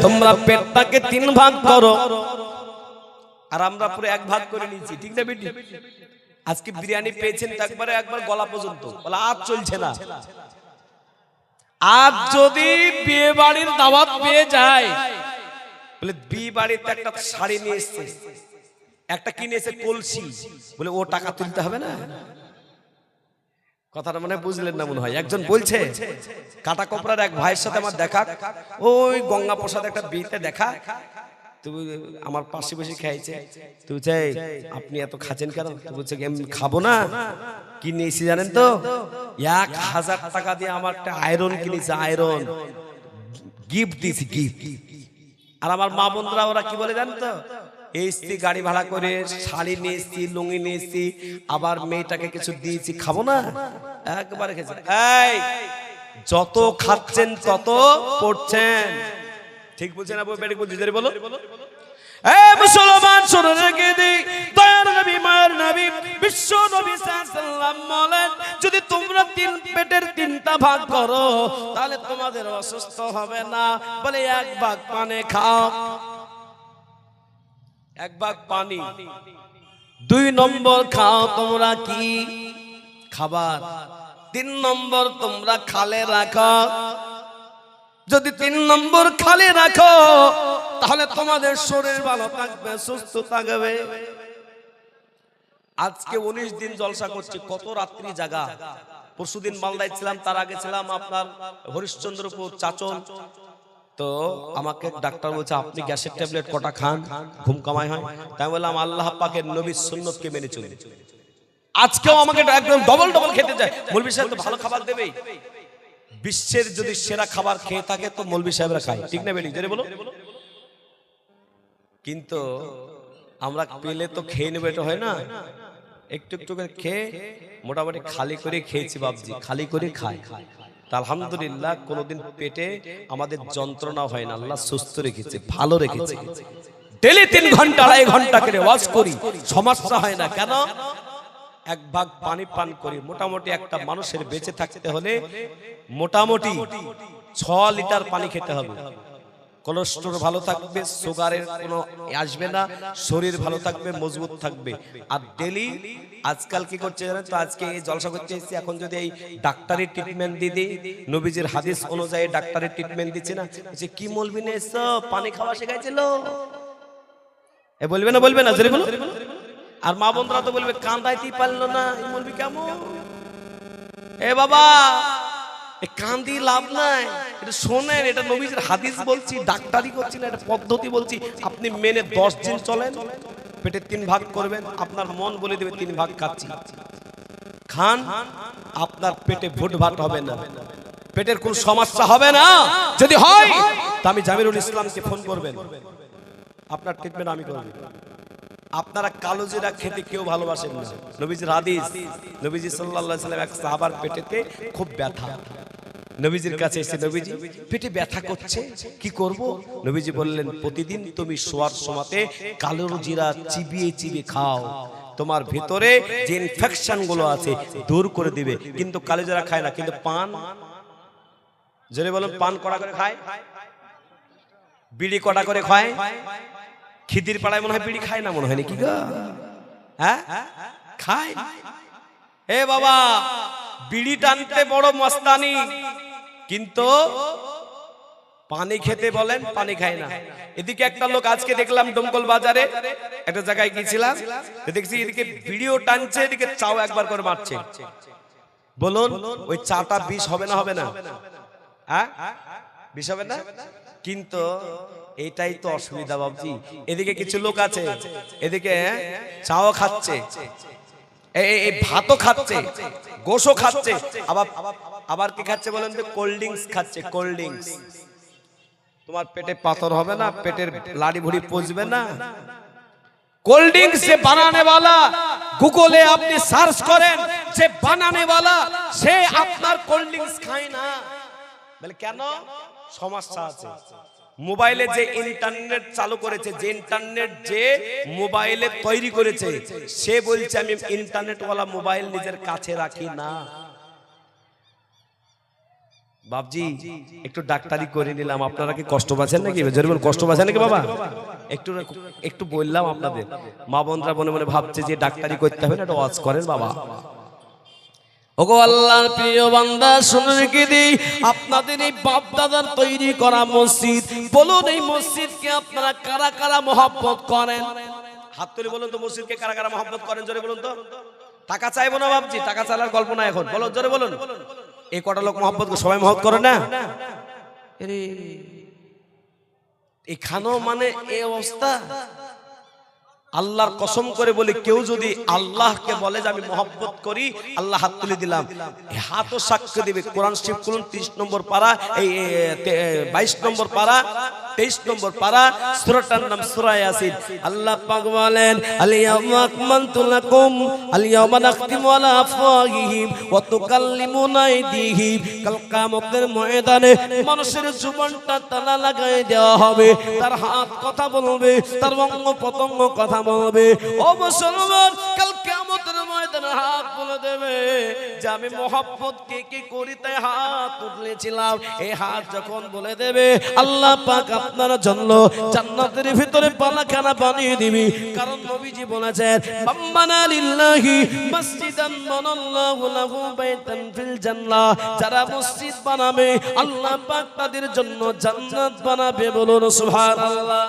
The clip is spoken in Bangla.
তোমরা পেটটাকে 3 ভাগ করো, আর আমরা পুরো 1 ভাগ করে নিয়েছি, ঠিক না বেটি? আজকে বিরিয়ানি পেয়েছেন তো একবার গলা পর্যন্ত, বলা আজ চলছে না। আজ যদি বিয়ে বাড়ির দাওয়াত পেয়ে যায়, বলে বিয়ে বাড়িতে একটা শাড়ি নিয়ে এসেছে, একটা কিনে এসে কলসি, বলে ও টাকা তুলতে হবে না? কথাটা মনে বুঝলেন না মনে হয়। একজন বলছে কাটা কোপড়ার এক ভাইয়ের সাথে আমার দেখা, ওই গঙ্গা প্রসাদ একটা বিয়েতে দেখা, তুই আমার পাশে বসে খাইছে, তুই চাই আপনি এত খাচ্ছেন কেন? বলছে আমি খাবো না, কি নিয়েছি জানেন তো? 1000 টাকা দিয়ে আমার একটা আয়রন কিনেছে, আয়রন গিফট দিয়েছি, গিফট। আর আমার মা বোনরা ওরা কি বলে জানেন তো? এসছি গাড়ি ভাড়া করে, শাড়ি নিয়ে এসছি, লুঙ্গি নিয়ে এসছি, আবার মেয়েটাকে কিছু দিয়েছি, খাবো না? একবারে খেয়েছে। এই যত খাচ্ছেন তত পড়ছেন, ঠিক বলছেন না? বেটি বলছি জোরে বলো। এই মুসলমান শুনে রেখে দিই, দয়ার নবী মায়ের নবী বিশ্ব নবী সাল্লাল্লাহু বলেন, যদি তোমরা পেটের 3টা ভাগ করো তাহলে তোমাদের অসুস্থ হবে না। বলে 1 ভাগ পানি খাও, 1 ভাগ পানি। 2 নম্বর খাও তোমরা কি খাবার। 3 নম্বর তোমরা খালে রাখো। যদি 3 নম্বর খালি রাখো তাহলে তোমাদের শরীর ভালো থাকবে, সুস্থ থাকবে। আজকে 19 দিন জলসা করছি, কত রাত্রি জাগা। পরশুদিন মালদায় ছিলাম, তার আগে ছিলাম আপনার হরিশ্চন্দ্রপুর চাচল। তো আমাকে ডাক্তার বলছে আপনি গ্যাসের ট্যাবলেট কটা খান, ঘুম কামাই হয়? তাই বললাম আল্লাহ পাকের নবীর সুন্নতকে মেনে চলি। আজকেও আমাকে একদম ডবল খেতে চায়। মৌলভী সাহেব তো ভালো খাবার দেবেই, বিশ্বের যদি সেরা খাবার খেয়ে থাকে তো মৌলভী সাহেবরা খায়, ঠিক না বেটি? জোরে বলো। কিন্তু আমরা পেলে তো খেয়ে নেবে, এটা হয় না? একটু একটু করে খেয়ে মোটামুটি খালি করে খেয়েছি বাবজি, খালি করে খাই। তা আলহামদুলিল্লাহ কোনোদিন পেটে আমাদের যন্ত্রণা হয় না, আল্লাহ সুস্থ রেখেছে, ভালো রেখেছে। ডেলি 3 ঘন্টা 2.5 ঘন্টা করে ওয়াজ করি, সমস্যা হয় না। কেন? 1 ভাগ পানি পান করি। মোটামুটি একটা মানুষের বেঁচে থাকতে হলে মোটামুটি 6 লিটার পানি খেতে হবে। কোলেস্টেরল ভালো থাকবে, সুগারের কোনো আসবে না, শরীর ভালো থাকবে, মজবুত থাকবে। আর ডেলি আজকাল কি করছে জানেন তো? আজকে এই জলসা করতে এসেছি, এখন যদি এই ডাক্তারি ট্রিটমেন্ট দিয়ে দিই, নবীজির হাদিস অনুযায়ী ডাক্তারি ট্রিটমেন্ট দিচ্ছে না, যে কি মৌলবি নে এসছো, পানি খাওয়া শেখাইছিল, এ বলবে না? বলবে না? জোরে বলো। আর মা বোনরা তো বলবে কান্দাইতেই পারলো না, এই মৌলবি কেমন? এ বাবা, কান্দি লাভ নাই, এটা শোনেন, এটা নবীজির হাদিস বলছি, ডাক্তারি করছি না, এটা পদ্ধতি বলছি। আপনি মেনে 10 দিন চলেন, পেটে 3 ভাগ করবেন, আপনার মন বলে দেবে 3 ভাগ খাচ্ছি। খান, আপনার পেটে ভুট ভাট হবে না, পেটের কোন সমস্যা হবে না। যদি হয় তা আমি জামিরুল ইসলামকে ফোন করবেন, আপনার ট্রিটমেন্ট আমি করব। আপনারা কালো জিরা খেতে কেউ ভালোবাসেন না, নবীজির হাদিস। নবীজি সাল্লাল্লাহু আলাইহি ওয়াসাল্লাম এক সাহাবার পেটেতে খুব ব্যথা, নবীজির কাছে এসে, নবীজি পেটে ব্যথা করছে, কি করব? নবীজি বললেন প্রতিদিন তুমি শোয়ার সময়তে কালো জিরা চিবিয়ে চিবিয়ে খাও, তোমার ভিতরে যে ইনফেকশন গুলো আছে দূর করে দিবে। কিন্তু কালো জিরা খায় না, কিন্তু পান, জোরে বলুন, পান কড়া করে খায়, বিড়ি কড়া করে খায়। খিদির পাড়ায় মনে হয় বিড়ি খায় না, মনে হয় নাকি গো? হ্যাঁ খায়। এ বাবা, বিড়ি টানতে বড় মস্তানি, কিন্তু পানি খেতে বলেন পানি খায় না। এদিকে একটা লোক আজকে দেখলাম ডোমকল বাজারে একটা জায়গায় গিয়েছিলাম, দেখছি এদিকে বিড়িও টানছে, এদিকে চাও একবার করে মারছে। বলুন ওই চাটা বিষ হবে না? হবে না? হ্যাঁ বিষ হবে না? কিন্তু এটাই তো অসুবিধা বাবজি। এদিকে কিছু লোক আছে, এদিকে চাও খাচ্ছে, এই ভাতও খাচ্ছে, গোশও খাচ্ছে, আবার কি খাচ্ছে বলেন তো? কোল্ড ড্রিঙ্কস খাচ্ছে, কোল্ড ড্রিঙ্কস। তোমার পেটে পাথর হবে না, পেটের লাড়ি ভুড়ি পচবে না। কোল্ড ড্রিঙ্কস যে বানানে वाला, গুগলে আপনি সার্চ করেন, যে বানানে वाला সে আপনার কোল্ড ড্রিঙ্কস খায় না। বলে কেন? সমস্যা আছে। মোবাইলে যে ইন্টারনেট চালু করেছে, যে ইন্টারনেট যে মোবাইলে তৈরি করেছে, সে বলছে আমি ইন্টারনেট ওয়ালা মোবাইল নিজের কাছে রাখি না। বাবজি একটু ডাক্তারি করে নিলাম, আপনারা কি কষ্ট পাচ্ছেন নাকি? জরিবল কষ্ট পাচ্ছেন নাকি বাবা? একটু একটু বললাম আপনাদের, মা বোনরা মনে মনে ভাবছে যে ডাক্তারি করতে হবে না, এটা ওয়াজ করেন বাবা। ওগো আল্লাহর প্রিয় বান্দা, শুনে রেখে দিই, আপনাদের এই বাপ দাদার তৈরি করা মসজিদ, বলুন এই মসজিদকে আপনারা কারা কারা মহব্বত করেন? হাত তুলে বলুন তো, মসজিদকে কারা কারা মহব্বত করেন? জোরে বলুন তো। টাকা চাইবো না বাবজি, টাকা চালার গল্প না এখন, বলো জোরে বলুন। এই কটা লোক মহব্বত সবাই মহব্বত করে না? এখানেও মানে এই অবস্থা। আল্লাহর কসম করে বলি, কেউ যদি আল্লাহকে বলে যে আমি মহব্বত করি, আল্লাহ হাত তুলে দিলাম, হাতও সাক্ষ্য দিবে। কোরআন শরীফ খুলুন 30 নম্বর পারা, এই 22 নম্বর পারা, 23 নম্বর পারা, সূরাটার নাম সূরা ইয়াসিন। আল্লাহ পাক বলেন, আল-ইয়াওমা আকমালতু লাকুম, আল-ইয়াওমা নাখতিমু আলা আফওয়াহিহিম ওয়া তুকাল্লিমুনা আইদিহিম। কাল কিয়ামতের ময়দানে মানুষের জীবনটা তালা লাগাই দেওয়া হবে, তার হাত কথা বলবে, তার অঙ্গ প্রত্যঙ্গ কথা বলবে। ও মুসলমান, কাল কিয়ামতের ময়দানে হাত বলে দেবে যে আমি মহব্বত কে কে করি তাই হাত তুলেছিলাম। এই হাত যখন বলে দেবে, আল্লাহ পাক আপনার জন্য জান্নাতের ভিতরে পালাখানা বানিয়ে দিবি। কারণ নবীজি বলেছেন, বাম্মানা লিল্লাহি মসজিদান বানাল্লাহু লাহু বাইতান ফিল জান্নাহ। যারা মসজিদ বানাবে, আল্লাহ পাক তাদের জন্য জান্নাত বানাবে। বলুন সুবহানাল্লাহ।